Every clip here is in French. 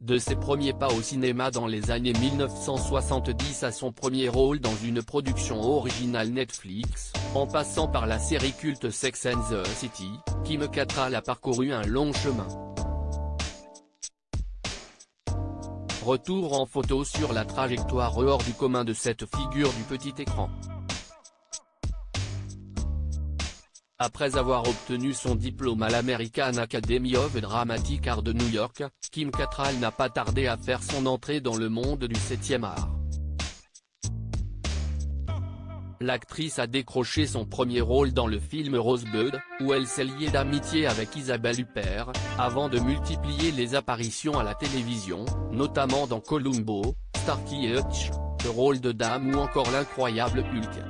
De ses premiers pas au cinéma dans les années 1970 à son premier rôle dans une production originale Netflix, en passant par la série culte Sex and the City, Kim Cattrall a parcouru un long chemin. Retour en photo sur la trajectoire hors du commun de cette figure du petit écran. Après avoir obtenu son diplôme à l'American Academy of Dramatic Art de New York, Kim Cattrall n'a pas tardé à faire son entrée dans le monde du 7e art. L'actrice a décroché son premier rôle dans le film Rosebud, où elle s'est liée d'amitié avec Isabelle Huppert, avant de multiplier les apparitions à la télévision, notamment dans Columbo, Starkey et Hutch, le rôle de Dame ou encore l'incroyable Hulk.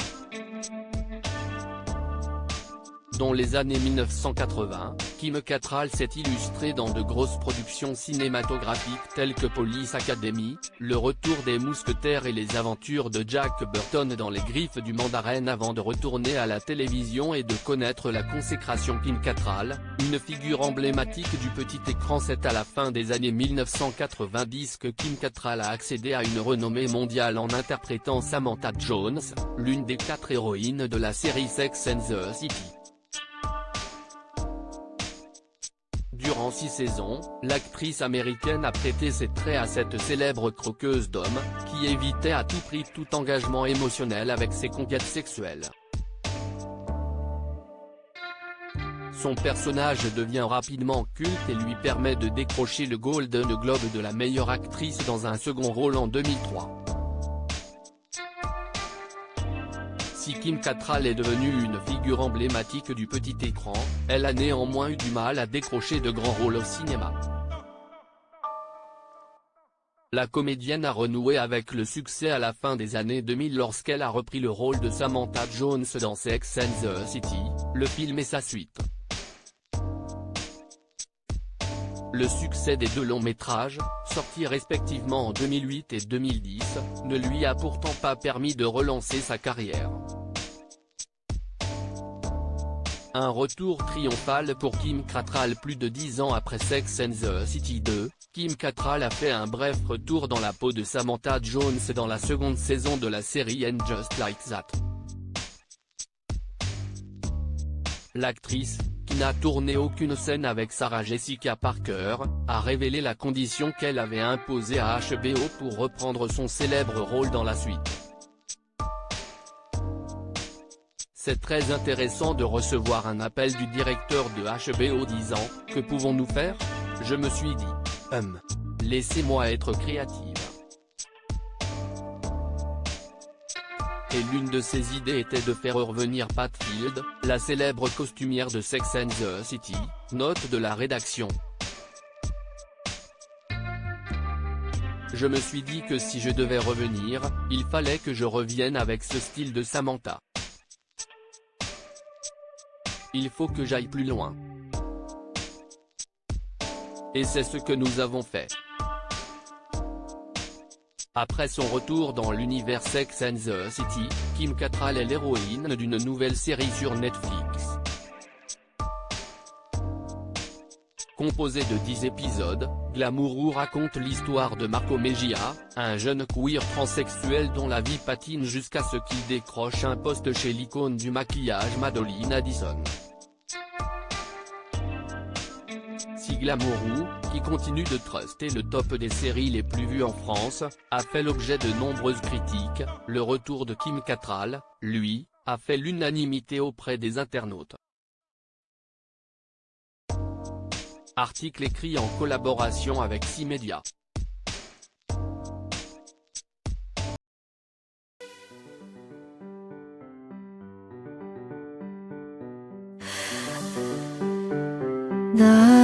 Dans les années 1980, Kim Cattrall s'est illustrée dans de grosses productions cinématographiques telles que Police Academy, Le Retour des Mousquetaires et Les Aventures de Jack Burton dans Les Griffes du Mandarin avant de retourner à la télévision et de connaître la consécration. Kim Cattrall, une figure emblématique du petit écran. C'est à la fin des années 1990 que Kim Cattrall a accédé à une renommée mondiale en interprétant Samantha Jones, l'une des 4 héroïnes de la série Sex and the City. Durant 6 saisons, l'actrice américaine a prêté ses traits à cette célèbre croqueuse d'hommes, qui évitait à tout prix tout engagement émotionnel avec ses conquêtes sexuelles. Son personnage devient rapidement culte et lui permet de décrocher le Golden Globe de la meilleure actrice dans un second rôle en 2003. Si Kim Cattrall est devenue une figure emblématique du petit écran, elle a néanmoins eu du mal à décrocher de grands rôles au cinéma. La comédienne a renoué avec le succès à la fin des années 2000 lorsqu'elle a repris le rôle de Samantha Jones dans Sex and the City, le film et sa suite. Le succès des 2 longs métrages, sortis respectivement en 2008 et 2010, ne lui a pourtant pas permis de relancer sa carrière. Un retour triomphal pour Kim Cattrall. Plus de 10 ans après Sex and the City 2, Kim Cattrall a fait un bref retour dans la peau de Samantha Jones dans la seconde saison de la série And Just Like That. L'actrice, qui n'a tourné aucune scène avec Sarah Jessica Parker, a révélé la condition qu'elle avait imposée à HBO pour reprendre son célèbre rôle dans la suite. C'est très intéressant de recevoir un appel du directeur de HBO disant « Que pouvons-nous faire ?» Je me suis dit « Laissez-moi être créative. » Et l'une de ses idées était de faire revenir Pat Field, la célèbre costumière de Sex and the City, note de la rédaction. Je me suis dit que si je devais revenir, il fallait que je revienne avec ce style de Samantha. Il faut que j'aille plus loin. Et c'est ce que nous avons fait. Après son retour dans l'univers Sex and the City, Kim Cattrall est l'héroïne d'une nouvelle série sur Netflix. Composée de 10 épisodes, Glamour raconte l'histoire de Marco Mejia, un jeune queer transsexuel dont la vie patine jusqu'à ce qu'il décroche un poste chez l'icône du maquillage Madeline Addison. Si Glamour, qui continue de truster le top des séries les plus vues en France, a fait l'objet de nombreuses critiques, le retour de Kim Cattrall, lui, a fait l'unanimité auprès des internautes. Article écrit en collaboration avec 6 médias. 나